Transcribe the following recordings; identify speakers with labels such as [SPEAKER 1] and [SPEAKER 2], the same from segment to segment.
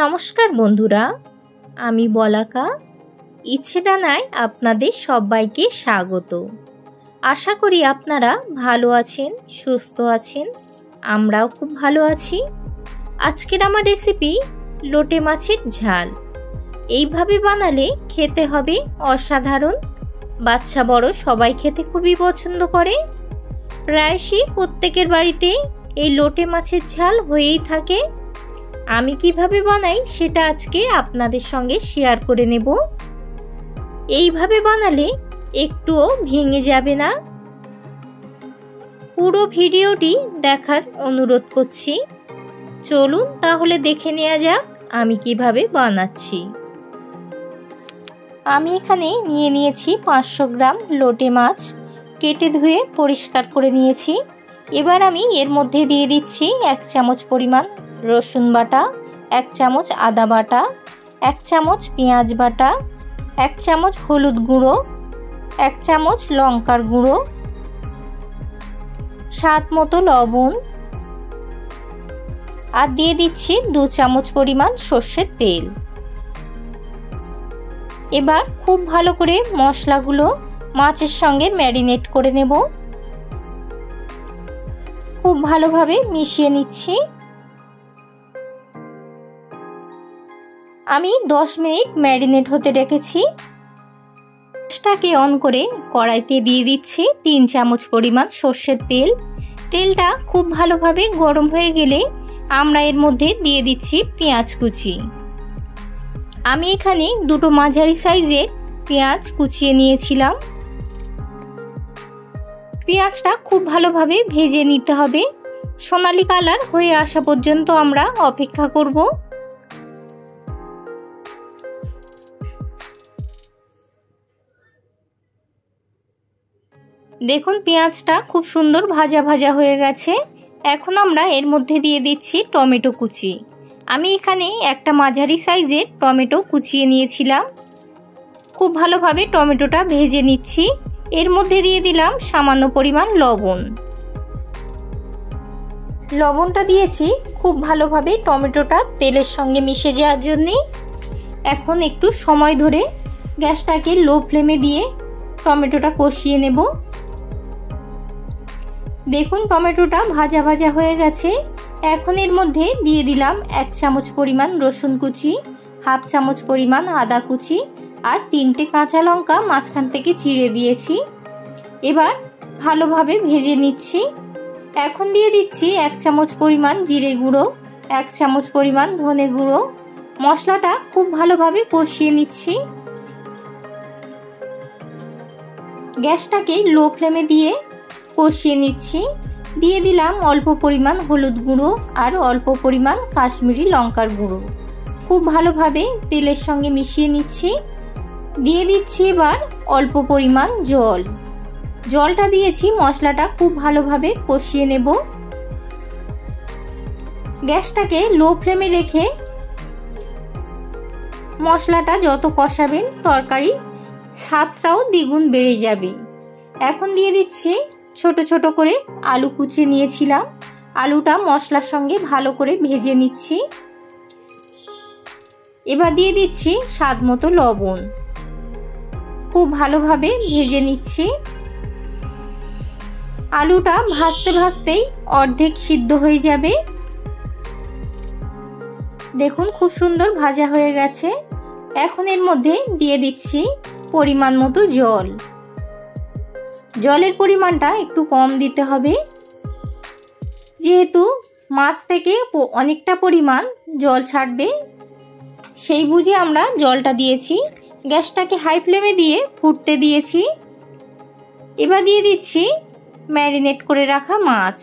[SPEAKER 1] নমস্কার বন্ধুরা, আমি বলাকা ইচ্ছে ডানায় আপনাদের সবাইকে স্বাগত। আশা করি আপনারা ভালো আছেন, সুস্থ আছেন। আমরাও খুব ভালো আছি। আজকের আমার রেসিপি লোটে মাছের ঝাল। এইভাবে বানালে খেতে হবে অসাধারণ। বাচ্চা বড় সবাই খেতে খুবই পছন্দ করে। প্রায়শই প্রত্যেকের বাড়িতে এই লোটে মাছের ঝাল হয়েই থাকে। আমি কিভাবে বানাই সেটা আজকে আপনাদের সঙ্গে শেয়ার করে নেব। এইভাবে বানালে একটুও ভেঙে যাবে না। পুরো ভিডিওটি দেখার অনুরোধ করছি। চলুন তাহলে দেখে নেওয়া যাক আমি কিভাবে বানাচ্ছি। আমি এখানে নিয়ে নিয়েছি 500 গ্রাম লোটে মাছ, কেটে ধুয়ে পরিষ্কার করে নিয়েছি। এবার আমি এর মধ্যে দিয়ে দিচ্ছি 1 চামচ পরিমাণ রসুন বাটা, 1 চামচ আদা বাটা, 1 চামচ পেঁয়াজ বাটা, 1 চামচ হলুদ গুঁড়ো, 1 চামচ লঙ্কার গুঁড়ো, স্বাদ মতো লবণ, আর দিয়ে দিচ্ছি 2 চামচ পরিমাণ সর্ষের তেল। এবার খুব ভালো করে মশলাগুলো মাছের সঙ্গে ম্যারিনেট করে নেব। খুব ভালোভাবে মিশিয়ে নিচ্ছি। আমি 10 মিনিট ম্যারিনেট হতে রেখেছি। গ্যাসটাকে অন করে কড়াইতে দিয়ে দিচ্ছি 3 চামচ পরিমাণ সর্ষের তেল। তেলটা খুব ভালোভাবে গরম হয়ে গেলে আমরা এর মধ্যে দিয়ে দিচ্ছি পেঁয়াজ কুচি। আমি এখানে দুটো মাঝারি সাইজের পেঁয়াজ কুচিয়ে নিয়েছিলাম। পেঁয়াজটা খুব ভালোভাবে ভেজে নিতে হবে। সোনালী কালার হয়ে আসা পর্যন্ত আমরা অপেক্ষা করব। দেখুন পেঁয়াজটা খুব সুন্দর ভাজা ভাজা হয়ে গেছে। এখন আমরা এর মধ্যে দিয়ে দিচ্ছি টমেটো কুচি। আমি এখানে একটা মাঝারি সাইজের টমেটো কুচিয়ে নিয়েছিলাম। খুব ভালোভাবে টমেটোটা ভেজে নিচ্ছি। এর মধ্যে দিয়ে দিলাম সামান্য পরিমাণ লবণ। লবণটা দিয়েছি খুব ভালোভাবে টমেটোটা তেলের সঙ্গে মিশে যাওয়ার জন্যে। এখন একটু সময় ধরে গ্যাসটাকে লো ফ্লেমে দিয়ে টমেটোটা কষিয়ে নেব। দেখুন টমেটোটা ভাজা ভাজা হয়ে গেছে। এখন এর মধ্যে দিয়ে দিলাম 1 চামচ পরিমাণ রসুন কুচি, 1/2 চামচ পরিমাণ আদা কুচি, আর 3টে কাঁচা লঙ্কা মাঝখান থেকে চিড়ে দিয়েছি। এবার ভালোভাবে ভেজে নিচ্ছি। এখন দিয়ে দিচ্ছি 1 চামচ পরিমাণ জিরে গুঁড়ো, 1 চামচ পরিমাণ ধনে গুঁড়ো। মশলাটা খুব ভালোভাবে কষিয়ে নিচ্ছি। গ্যাসটাকে লো ফ্লেমে দিয়ে কষিয়ে নিচ্ছি। দিয়ে দিলাম অল্প পরিমাণ হলুদ গুঁড়ো আর অল্প পরিমাণ কাশ্মীরি লঙ্কার গুঁড়ো। খুব ভালোভাবে তেলের সঙ্গে মিশিয়ে নিচ্ছি। দিয়ে দিচ্ছি এবার অল্প পরিমাণ জল। জলটা দিয়েছি মশলাটা খুব ভালোভাবে কষিয়ে নেব। গ্যাসটাকে লো ফ্লেমে রেখে মশলাটা যত কষাবেন তরকারি স্বাদটাও দ্বিগুণ বেড়ে যাবে। এখন দিয়ে দিচ্ছি ছোট ছোট করে আলু কুচিয়ে নিয়েছিলাম। আলুটা মশলার সঙ্গে ভালো করে ভেজে নিচ্ছি। এবার দিয়ে দিচ্ছি স্বাদ মতো লবণ। খুব ভালোভাবে ভেজে নিচ্ছি। আলুটা ভাজতে ভাজতেই অর্ধেক সিদ্ধ হয়ে যাবে। দেখুন খুব সুন্দর ভাজা হয়ে গেছে। এখন এর মধ্যে দিয়ে দিচ্ছি পরিমাণ মতো জল। জলের পরিমাণটা একটু কম দিতে হবে, যেহেতু মাছ থেকে অনেকটা পরিমাণ জল ছাড়বে, সেই বুঝে আমরা জলটা দিয়েছি। গ্যাসটাকে হাই ফ্লেমে দিয়ে ফুটতে দিয়েছি। এবার দিয়ে দিচ্ছি ম্যারিনেট করে রাখা মাছ।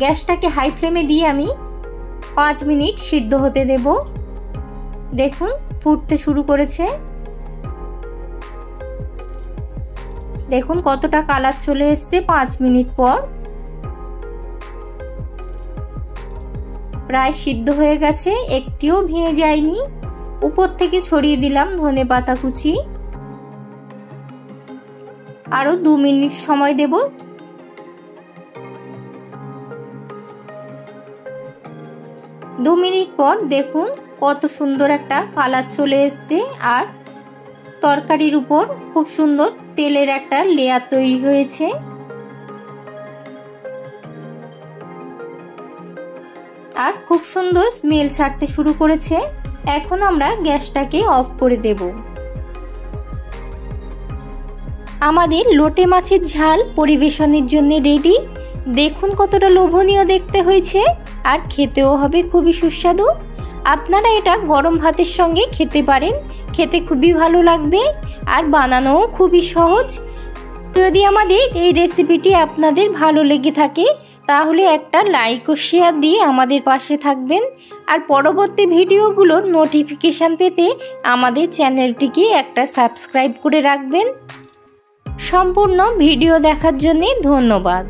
[SPEAKER 1] গ্যাসটাকে হাই ফ্লেমে দিয়ে আমি 5 মিনিট সিদ্ধ হতে দেব। দেখুন ফুটতে শুরু করেছে। দেখুন কতটা কালার চলে এসেছে 5 মিনিট পর। প্রায় সিদ্ধ হয়ে গেছে, একটিও ভেঙে যায়নি। উপর থেকে ছড়িয়ে দিলাম ধনেপাতা কুচি। আরো 2 মিনিট সময় দেব। 2 মিনিট পর দেখুন কত সুন্দর একটা কালার চলে এসেছে আর তরকারির উপর খুব সুন্দর তেলের একটা লেয়ার তৈরি হয়েছে। আর খুব সুন্দর স্মেল ছাড়তে শুরু করেছে। এখন আমরা গ্যাসটাকে অফ করে দেব। আমাদের লোটে মাছের ঝাল পরিবেশনের জন্য রেডি। দেখুন কতটা লোভনীয় দেখতে হয়েছে আর খেতেও হবে খুবই সুস্বাদু। আপনারা এটা গরম ভাতের সঙ্গে খেতে পারেন, খেতে খুবই ভালো লাগবে আর বানানোও খুবই সহজ। যদি আমাদের এই রেসিপিটি আপনাদের ভালো লেগে থাকে তাহলে একটা লাইক ও শেয়ার দিয়ে আমাদের পাশে থাকবেন আর পরবর্তী ভিডিওগুলোর নোটিফিকেশান পেতে আমাদের চ্যানেলটিকে একটা সাবস্ক্রাইব করে রাখবেন। সম্পূর্ণ ভিডিও দেখার জন্য ধন্যবাদ।